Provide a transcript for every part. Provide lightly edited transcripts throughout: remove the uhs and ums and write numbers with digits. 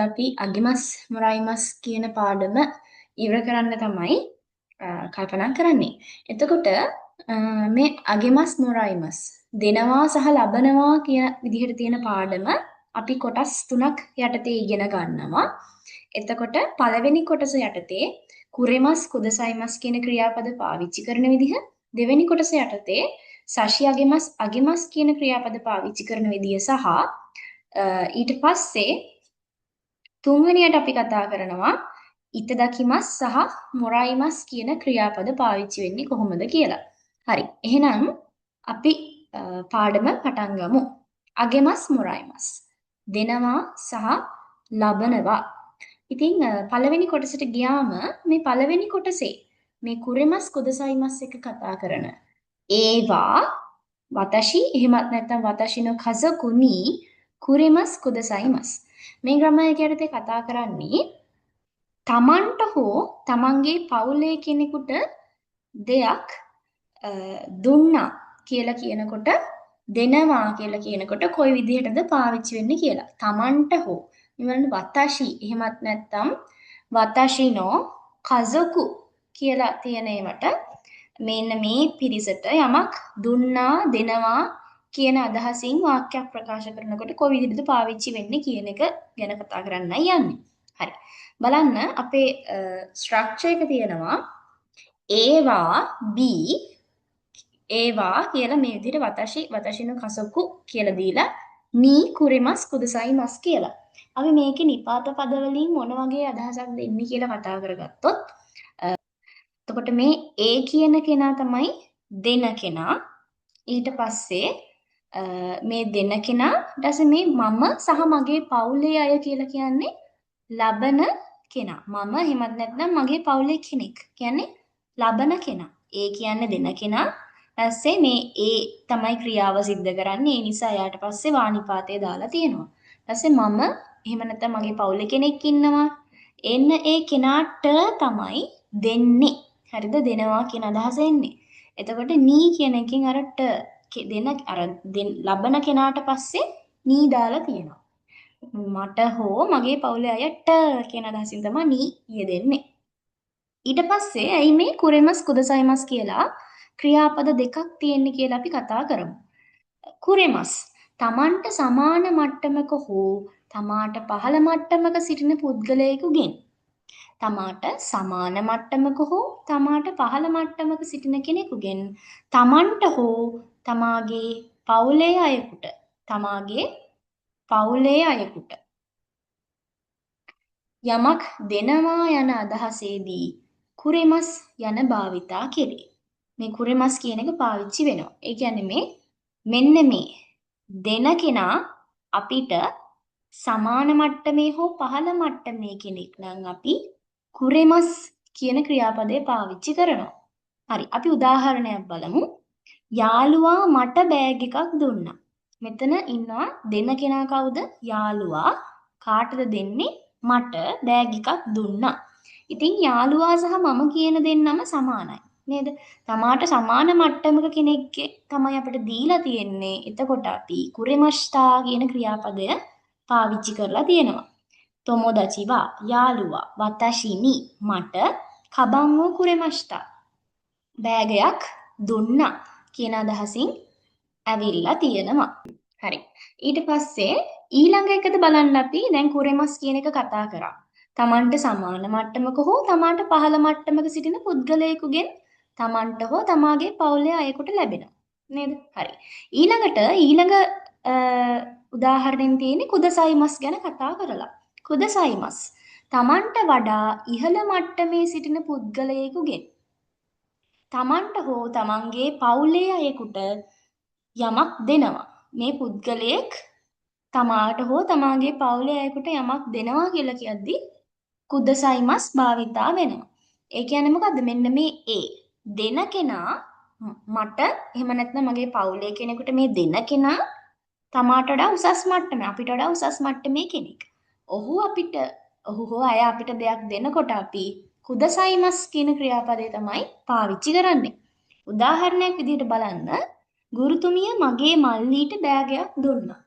අපි අගිමස් මොරයිමස් කියන පාඩම ඉවර කරන්න තමයි කල්පනා කරන්නේ. එතකොට මේ අගිමස් මොරයිමස් දෙනවා සහ ලබනවා කියන විදිහට තියෙන පාඩම අපි කොටස් තුනක් යටතේ ඉගෙන ගන්නවා. එතකොට පළවෙනි කොටස යටතේ කුරෙමස් කුදසයිමස් කියන ක්‍රියාපද පාවිච්චි කරන විදිහ, දෙවෙනි කොටස යටතේ සෂි අගිමස් කියන ක්‍රියාපද පාවිච්චි කරන විදිය සහ ඊට පස්සේ තුන්වෙනියට අපි කතා කරනවා ඉතදකිමස් සහ මොරයිමස් කියන ක්‍රියාපද පාවිච්චි වෙන්නේ කොහොමද කියලා. හරි. එහෙනම් අපි පාඩම පටන් ගමු. අගෙමස් මොරයිමස් දෙනවා සහ ලබනවා. ඉතින් පළවෙනි කොටසට ගියාම මේ පළවෙනි කොටසේ මේ කුරෙමස් කුදසයිමස් එක කතා කරන ඒවා වතෂි එහෙමත් නැත්නම් වතෂිනෝ කසකුනි කුරෙමස් කුදසයිමස් මේ ග්‍රාමරය යටතේ කතා කරන්නේ තමන්ට හෝ තමන්ගේ පවුලේ කෙනෙකුට දෙයක් දුන්නා කියලා කියනකොට දෙනවා කියලා කියනකොට කොයි විදිහටද පාවිච්චි වෙන්නේ කියලා. තමන්ට හෝ මෙවන වතෂි එහෙමත් නැත්නම් වතෂිනෝ කසකු කියලා තියෙන ඒවට මෙන්න මේ පිරිසට යමක් දුන්නා දෙනවා කියන අදහසින් වාක්‍යයක් ප්‍රකාශ කරනකොට කොයි විදිහටද පාවිච්චි වෙන්නේ කියන එක ගැන කතා කරන්නයි යන්නේ. හරි. බලන්න අපේ ස්ට්‍රක්චර් එක තියෙනවා ඒවා ඒවා කියලා මේ විදිහට වතෂිනෝ කසකු කියලා දීලා නී කුරෙමස් කුදසයිමස් කියලා. අපි මේකේ නිපාත පද වලින් මොන වගේ අදහසක් දෙන්නේ කියලා කතා කරගත්තොත් එතකොට මේ ඒ කියන කෙනා තමයි දෙන කෙනා. ඊට පස්සේ මේ දෙන කෙනා ඊට මේ මම සහ මගේ පවුලේ අය කියලා කියන්නේ ලබන කෙනා. මම එහෙමත් නැත්නම් මගේ පවුලේ කෙනෙක්. කියන්නේ ලබන කෙනා. ඒ කියන්නේ දෙන කෙනා. ඊපස්සේ මේ ඒ තමයි ක්‍රියාව සිද්ධ කරන්නේ. ඒ නිසා යාට පස්සේ වානිපාතය දාලා තියෙනවා. ඊපස්සේ මම එහෙම නැත්නම් මගේ පවුලේ කෙනෙක් ඉන්නවා. එන්න ඒ කෙනාට තමයි දෙන්නේ. හරිද? දෙනවා කියන අදහස එන්නේ. එතකොට නී කියන එකෙන් අර ලබන කෙනාට පස්සේ නී දාලා තියෙනවා. මට හෝ මගේ පවුලේ අයට කියන අදහසින් තමයි නී යෙදෙන්නේ. ඊට පස්සේ ඇයි මේ කුරෙමස් කුදසයිමස් කියලා ක්‍රියාපද දෙකක් තියෙන්නේ කියලා අපි කතා කරමු. කුරෙමස් තමන්ට සමාන මට්ටමක හෝ තමාට පහළ මට්ටමක සිටින පුද්ගලයෙකුගෙන් තමාට සමාන මට්ටමක හෝ තමාට පහළ මට්ටමක සිටින කෙනෙකුගෙන් තමන්ට හෝ තමාගේ පවුලේ අයෙකුට යමක් දෙනවා යන අදහසේදී කුරෙමස් යන භාවිතා කෙරේ. මේ කුරෙමස් කියන එක පාවිච්චි වෙනවා. ඒ කියන්නේ මෙන්න මේ දෙන කෙනා අපිට සමාන මට්ටමේ හෝ පහළ මට්ටමේ කෙනෙක් නම් අපි කුරෙමස් කියන ක්‍රියාපදය පාවිච්චි කරනවා. හරි. අපි උදාහරණයක් බලමු. යාළුවා මට බෑග් එකක් දුන්නා. මෙතන ඉන්නවා දෙන කෙනා කවුද? යාළුවා. කාටද දෙන්නේ? මට බෑග් එකක් දුන්නා. ඉතින් යාළුවා සහ මම කියන දෙන්නම සමානයි. නේද? තමාට සමාන මට්ටමක කෙනෙක් තමයි අපිට දීලා තියෙන්නේ. එතකොට අපි කුරෙමස්තා කියන ක්‍රියාපදය පාවිච්චි කරලා තියෙනවා. තොමොදචිවා යාළුවා වතෂිනි මට කබංවෝ කුරෙමස්තා බෑගයක් දුන්නා කියන අදහසින් ඇවිල්ලා තියෙනවා. හරි. ඊට පස්සේ ඊළඟ එකද බලන්න අපි දැන් කුරෙමස් කියන එක කතා කරා. තමන්ට සමාන මට්ටමක හෝ තමාට පහළ මට්ටමක සිටින පුද්ගලයෙකුගෙන් තමන්ට හෝ තමාගේ පවුලේ අයෙකුට ලැබෙනවා. නේද? හරි. ඊළඟ උදාහරණෙන් තියෙන්නේ කුදසයිමස් ගැන කතා කරලා. කුදසයිමස් තමන්ට වඩා ඉහළ මට්ටමේ සිටින පුද්ගලයෙකුගෙන් තමන්ට හෝ තමන්ගේ පවුලේ අයෙකුට යමක් දෙනවා. මේ පුද්ගලයෙක් තමාට හෝ තමාගේ පවුලේ අයෙකුට යමක් දෙනවා කියලා කියද්දි කුදසයිමස් භාවිතා වෙනවා. ඒ කියන්නේ මොකද්ද? මෙන්න මේ ඒ දෙන කෙනා මට එහෙම නැත්නම් මගේ පවුලේ කෙනෙකුට මේ දෙන කෙනා තමාට වඩා උසස් මට්ටමේ අපිට වඩා උසස් මට්ටමේ කෙනෙක්. ඔහු හෝ අය අපිට දෙයක් දෙනකොට අපි කුදසයිමස් කියන ක්‍රියාපදේ තමයි පාවිච්චි කරන්නේ. උදාහරණයක් විදිහට බලන්න ගුරුතුමිය මගේ මල්ලීට බෑගයක් දුන්නා.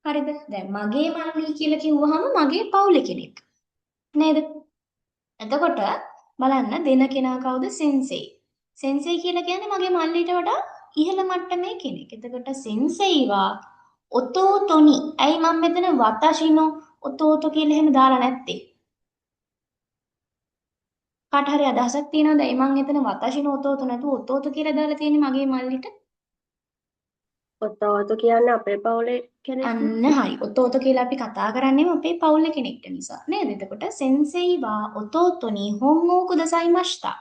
හරිද? දැන් මගේ මල්ලි කියලා කිව්වහම මගේ පවුලේ කෙනෙක්. නේද? එතකොට බලන්න දෙන කෙනා කවුද? සෙන්සෙයි. සෙන්සෙයි කියලා කියන්නේ මගේ මල්ලිට වඩා ඉහළ මට්ටමේ කෙනෙක්. එතකොට සෙන්සෙයිවා ඔතෝතොනි. ඇයි මම මෙතන වතාෂිනෝ ඔතෝතෝ කියලා එහෙම දාලා නැත්තේ? කාට හරි අදහසක් තියෙනවද? එයි මං එතන වතාෂිනෝ ඔතෝතෝ නැතුව ඔතෝතෝ කියලා දාලා තියෙන්නේ මගේ මල්ලිට? ඔත්තවතු කියන්නේ අපේ පවුලේ කෙනෙක්නේ. අන්න හරි. ඔතෝතෝ කියලා අපි කතා කරන්නේම අපේ පවුලේ කෙනෙක්ට නිසා. නේද? එතකොට සෙන්සෙයි වා ඔතෝතොනි හොන්ගෝ කුදසයිමස්තා.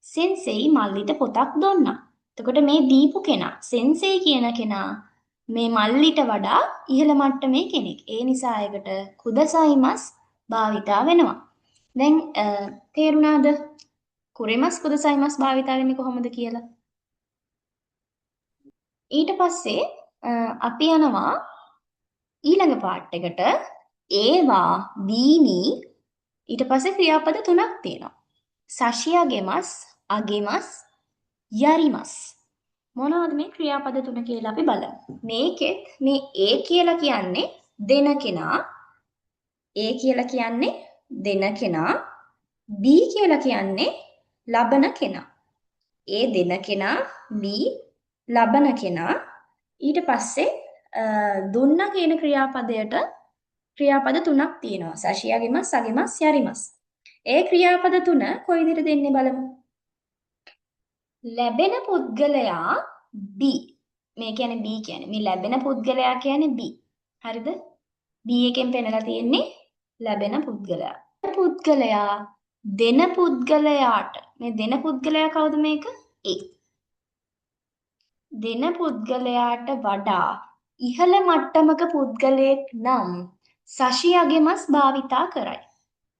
සෙන්සෙයි මල්ලිට පොතක් දුන්නා. එතකොට මේ දීපු කෙනා සෙන්සෙයි කියන කෙනා මේ මල්ලිට වඩා ඉහළ මට්ටමේ කෙනෙක්. ඒ නිසා ඒකට කුදසයිමස් භාවිතා වෙනවා. දැන් තේරුණාද? කුරෙමස් කුදසයිමස් භාවිතා වෙන්නේ කොහොමද කියලා? ඊට පස්සේ අපි යනවා ඊළඟ පාර්ට් එකට. ඒවා දීනි ඊට පස්සේ ක්‍රියාපද තුනක් තියෙනවා. සශියාගෙමස් අගෙමස් යරිමස්. මොනවද මේ ක්‍රියාපද තුන කියලා අපි බලමු. මේකෙත් මේ ඒ කියලා කියන්නේ දෙන කෙනා, ඒ කියලා කියන්නේ දෙන කෙනා, බී කියලා කියන්නේ ලබන කෙනා. ඒ දෙන කෙනා, බී ලබන කෙනා. ඊට පස්සේ දුන්නා කියන ක්‍රියාපදයට ක්‍රියාපද තුනක් තියෙනවා. සශියාගෙමස් අගෙමස් යරිමස්. ඒ ක්‍රියාපද තුන කොයි විදිහට දෙන්නේ බලමු. ලැබෙන පුද්ගලයා B. මේ කියන්නේ B කියන්නේ. මේ ලැබෙන පුද්ගලයා කියන්නේ B. හරිද? B එකෙන් පෙන්නලා තියෙන්නේ ලැබෙන පුද්ගලයා. පුද්ගලයා දෙන පුද්ගලයාට මේ දෙන පුද්ගලයා කවුද මේක? A. දෙන පුද්ගලයාට වඩා ඉහළ මට්ටමක පුද්ගලයෙක් නම් සශියගෙමස් භාවිතා කරයි.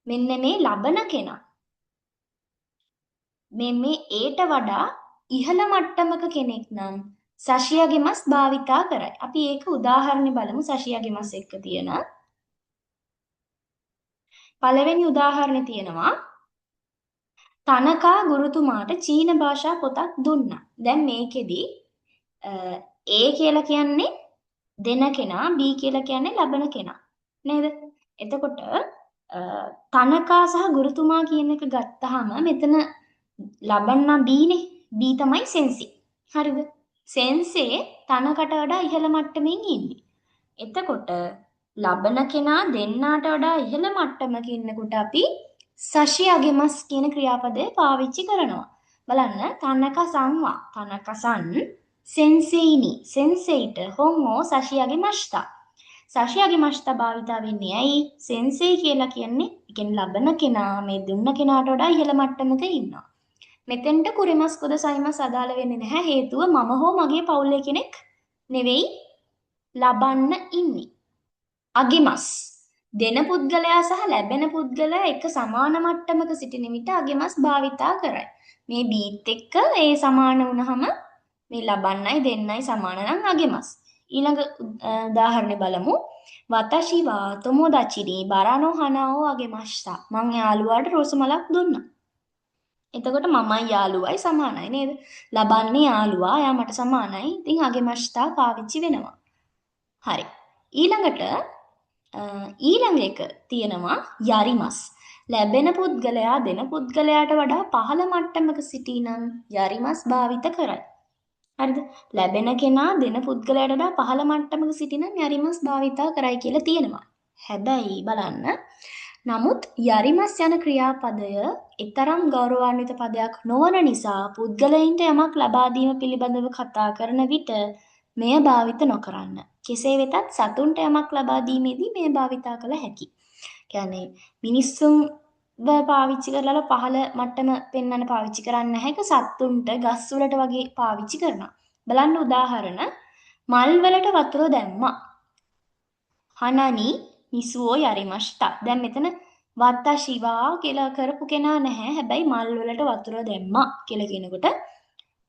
මෙන්න මේ ලබන කෙනා මේ ඒට වඩා ඉහළ මට්ටමක කෙනෙක් නම් සශියගෙමස් භාවිතා කරයි. අපි ඒක උදාහරණ බලමු සශියගෙමස් එක්ක තියෙන. පළවෙනි උදාහරණේ තියෙනවා තනකා ගුරුතුමාට චීන භාෂා පොතක් දුන්නා. දැන් මේකෙදි A කියලා කියන්නේ දෙන කෙනා, B කියලා කියන්නේ ලබන කෙනා. නේද? එතකොට තනකා සහ ගුරුතුමා කියන එක ගත්තාම මෙතන ලබන්න B නේ. B තමයි සෙන්සි. හරිද? සෙන්සේ තනකට වඩා ඉහළ මට්ටමින් ඉන්නේ. එතකොට ලබන කෙනා දෙන්නාට වඩා ඉහළ මට්ටමක ඉන්නකොට අපි සශියගෙමස් කියන ක්‍රියාපදය පාවිච්චි කරනවා. බලන්න තනකසන්වා තනකසන් සෙන්සෙයිනි සෙන්සෙයිට හොන්ගෝ සශියගෙමස්තා. සශියගෙමස්තා භාවිතා වෙන්නේ ඇයි? සෙන්සෙයි කියලා කියන්නේ ලබන කෙනා මේ දුන්න කෙනාට වඩා ඉහළ මට්ටමක ඉන්නවා. මෙතෙන්ට කුරිමස් කුද සයිමස් අදාළ වෙන්නේ නැහැ. හේතුව මම හෝ මගේ පවුලේ කෙනෙක් නෙවෙයි ලබන්න ඉන්නේ. අගෙමස් දෙන පුද්ගලයා සහ ලැබෙන පුද්ගලයා එක සමාන මට්ටමක සිටින විට අගෙමස් භාවිතා කරයි. මේ බීත් එක්ක ඒ සමාන වුණහම මේ ලබන්නයි දෙන්නයි සමාන නම් අගෙමස්. ඊළඟ උදාහරණය බලමු. වතෂි වා තොමොදාචි ni බරානෝ හනාෝ අගෙමස්සා. මං යාළුවාට රෝස මලක් දුන්නා. එතකොට මමයි යාළුවයි සමානයි නේද? ලබන්නේ යාළුවා, එයා මට සමානයි. ඉතින් අගෙමස්තා පාවිච්චි වෙනවා. හරි. ඊළඟට ඊළඟ එක තියෙනවා යරිමස්. ලැබෙන පුද්ගලයා දෙන පුද්ගලයාට වඩා පහළ මට්ටමක සිටිනම් යරිමස් භාවිත කරයි. හරිද? ලැබෙන කෙනා දෙන පුද්ගලයාට වඩා පහළ මට්ටමක සිටිනම් යරිමස් භාවිතා කරයි කියලා තියෙනවා. හැබැයි බලන්න නමුත් යරිමස් යන ක්‍රියාපදය ඊතරම් ගෞරවාන්විත පදයක් නොවන නිසා පුද්ගලයින්ට යමක් ලබා දීම පිළිබඳව කතා කරන විට මෙය භාවිත නොකරන්න. කෙසේ වෙතත් සතුන්ට යමක් ලබා දීමේදී මෙය භාවිතා කළ හැකියි. කියන්නේ මිනිස්සුන්ව පාවිච්චි කරලා පහළ මට්ටම පෙන්වන්න පාවිච්චි කරන්නේ නැහැ. ඒක සතුන්ට ගස් වලට වගේ පාවිච්චි කරනවා. බලන්න උදාහරණ මල් වලට වතුර දැම්මා. හනනි නිසුවෝ යරිමෂ්තා. දැන් මෙතන වත්තශිවා කියලා කරපු කෙනා නැහැ. හැබැයි මල් වලට වතුර දැම්මා කියලා කියනකොට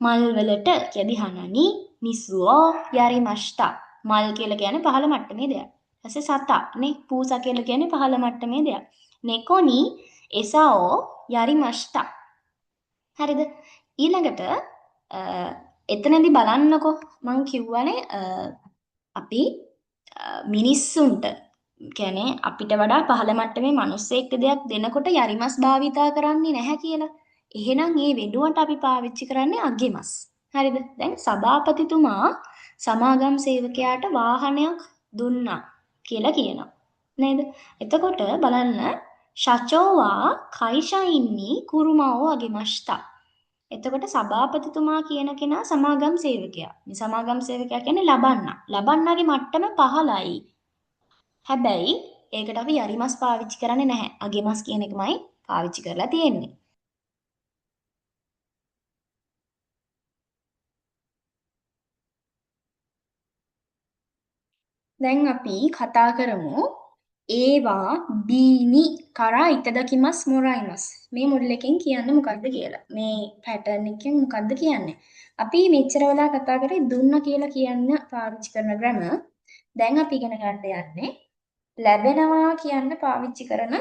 මල් වලට කියදි හනනි නිසුවෝ යරිමෂ්තා. මල් කියලා කියන්නේ පහළ මට්ටමේ දෙයක්. ඊපස්සේ සතා නේ පූසා කියලා කියන්නේ පහළ මට්ටමේ දෙයක්. නෙකොනි එසාෝ යරිමෂ්තා. හරිද? ඊළඟට එතනදී බලන්නකෝ මං කිව්වනේ අපි මිනිස්සුන්ට කියන්නේ අපිට වඩා පහළ මට්ටමේ මිනිස්සෙක්ට දෙයක් දෙනකොට යරිමස් භාවිතා කරන්නේ නැහැ කියලා. එහෙනම් ඒ වෙනුවට අපි පාවිච්චි කරන්නේ අගෙමස්. හරිද? දැන් සභාපතිතුමා සමාගම් සේවකයාට වාහනයක් දුන්නා කියලා කියනවා. නේද? එතකොට බලන්න ශචෝවා කයිෂයින්නි කුරුමාවෝ අගෙමස්තා. එතකොට සභාපතිතුමා කියන කෙනා සමාගම් සේවකයා. මේ සමාගම් සේවකයා කියන්නේ ලබන්නා. ලබන්නාගේ මට්ටම පහළයි. හැබැයි ඒකට අපි යරිමස් පාවිච්චි කරන්නේ නැහැ. අගෙමස් කියන එකමයි පාවිච්චි කරලා තියෙන්නේ. දැන් අපි කතා කරමු ඒවා බීනි කරා ඉතදකිමස් මොරයිමස්. මේ මොඩල් එකෙන් කියන්නේ මොකද්ද කියලා. මේ පැටර්න් එකෙන් මොකද්ද කියන්නේ. අපි මෙච්චර වෙලා කතා කරේ දුන්න කියලා කියන්න පාවිච්චි කරන ග්‍රැමර්. දැන් අපි ඉගෙන ගන්න යන්නේ ලැබෙනවා කියන්න පාවිච්චි කරන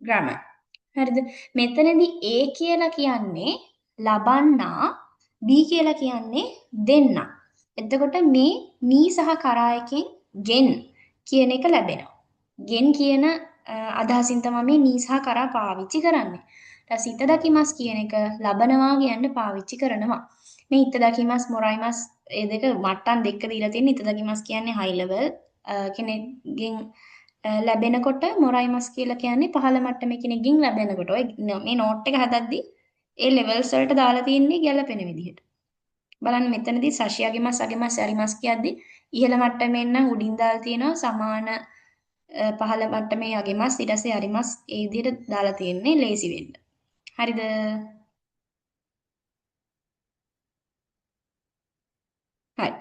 ග්‍රැමර්. හරිද? මෙතනදී A කියලා කියන්නේ ලබන්නා, B කියලා කියන්නේ දෙන්නා. එතකොට මේ නී සහ කරා එකෙන් ගෙන් කියන එක ලැබෙනවා. ගෙන් කියන අදහසින් තමයි මේ නී සහ කරා පාවිච්චි කරන්නේ. ඊට ඉතදකිමස් කියන එක ලබනවා කියන්න පාවිච්චි කරනවා. මේ ඉතදකිමස් මොරයිමස් ඒ දෙක මට්ටම් දෙක දීලා තියෙන ඉතදකිමස් කියන්නේ හයි ලෙවල් කෙනෙක්ගෙන් ලැබෙනකොට මොරයිමස් කියලා කියන්නේ පහළ මට්ටමේ කෙනෙක්ගෙන් ලැබෙනකොට. ඔය මේ නෝට් එක හදද්දි ඒ ලෙවල්ස් වලට දාලා තියෙන්නේ ගැලපෙන විදිහට. බලන්න මෙතනදී සශියගෙමස් අගෙමස් යරිමස් කියද්දි ඉහළ මට්ටමෙන් නම් උඩින් දාලා තියෙනවා සමාන පහළ මට්ටමේ අගෙමස් ඊට පස්සේ යරිමස් ඒ විදිහට දාලා තියෙන්නේ ලේසි වෙන්න. හරිද? හරි.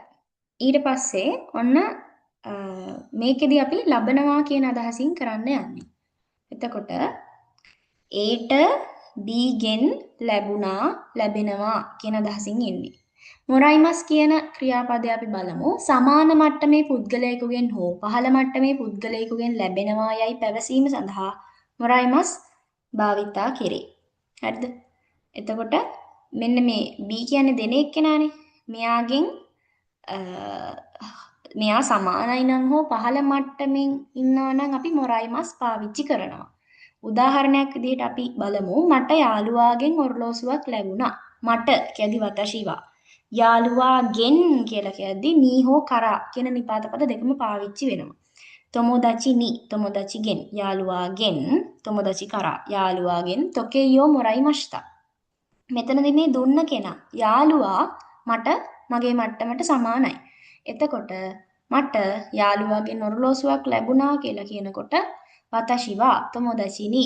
ඊට පස්සේ ඔන්න මේකෙදි අපි ලබනවා කියන අදහසින් කරන්න යන්නේ. එතකොට ඒට බීගෙන් ලැබුණා ලැබෙනවා කියන අදහසින් එන්නේ. මොරයිමස් කියන ක්‍රියාපදය අපි බලමු. සමාන මට්ටමේ පුද්ගලයෙකුගෙන් හෝ පහළ මට්ටමේ පුද්ගලයෙකුගෙන් ලැබෙනවා යයි පැවසීම සඳහා මොරයිමස් භාවිතා කෙරේ. හරිද? එතකොට මෙන්න මේ B කියන්නේ දෙන එක්කෙනානේ. මෙයාගෙන් මෙයා සමානයි නම් හෝ පහළ මට්ටමින් ඉන්නවා නම් අපි මොරයිමස් පාවිච්චි කරනවා. උදාහරණයක් විදිහට අපි බලමු මට යාළුවාගෙන් ඔරලෝසුවක් ලැබුණා. මට කියදි වතශිවා. යාළුවාගෙන් කියලා කියද්දි නී හෝ කරා කියන නිපාත පද දෙකම පාවිච්චි වෙනවා. තොමොදචි නි තොමොදචිගෙන් යාළුවාගෙන් තොමොදචි කරා යාළුවාගෙන් තොකෙයෝ මොරයිමස්තා. මෙතනදී මේ දුන්න කෙනා යාළුවා මට මගේ මට්ටමට සමානයි. එතකොට මට යාළුවාගෙන් ඔරලෝසුවක් ලැබුණා කියලා කියනකොට වතශිවා තොමොදචි ni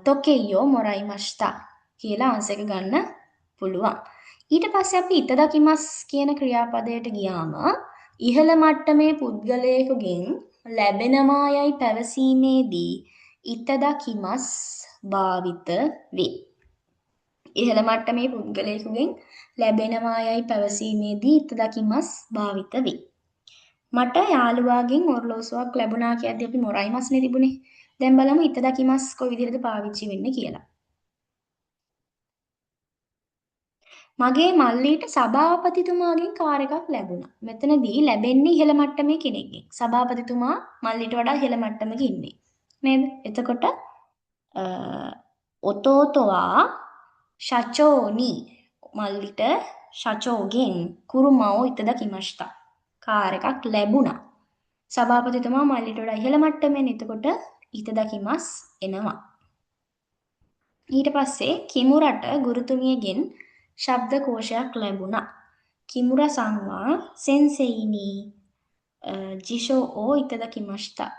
තොකෙයෝ මොරයිමස්තා කියලා ආන්සර් එක ගන්න පුළුවන්. ඊට පස්සේ අපි ඉතදකිමස් කියන ක්‍රියාපදයට ගියාම ඉහළ මට්ටමේ පුද්ගලයෙකුගෙන් ලැබෙනවා යයි පැවසීමේදී ඉතදකිමස් භාවිත වේ. ඉහළ මට්ටමේ පුද්ගලයෙකුගෙන් ලැබෙනවා යයි පැවසීමේදී ඉතදකිමස් භාවිත වේ. මට යාළුවාගෙන් ඔරලෝසුවක් ලැබුණා කියද්දී අපි මොරයිමස්නේ තිබුණේ. දැන් බලමු ඉතදකිමස් කොයි විදිහටද පාවිච්චි වෙන්නේ කියලා. මගේ මල්ලිට සභාපතිතුමාගෙන් කාර් එකක් ලැබුණා. මෙතනදී ලැබෙන්නේ ඉහළ මට්ටමේ කෙනෙක්ගෙන්. සභාපතිතුමා මල්ලිට වඩා ඉහළ මට්ටමක ඉන්නේ. නේද? එතකොට ඔතෝතෝවා ශචෝනි මල්ලිට ශචෝගෙන් කුරුමාවෝ ඉතදකිමස්තා. කාර් එකක් ලැබුණා. සභාපතිතුමා මල්ලිට වඩා ඉහළ මට්ටමෙන් එතකොට ඉතදකිමස් එනවා. ඊට පස්සේ කිමුරට ගුරුතුමියගෙන් ශබ්ද කෝෂයක් ලැබුණා. කිමුරා සංවා සෙන්සෙයිනි ජිෂෝ ඕ ඉතදකිමස්තා.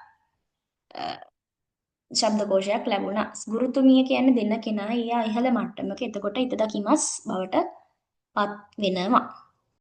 ශබ්ද කෝෂයක් ලැබුණා. ගුරුතුමිය කියන්නේ දෙන්න කෙනා එයා ඉහළ මට්ටමක. එතකොට ඉතදකිමස් බවට පත් වෙනවා.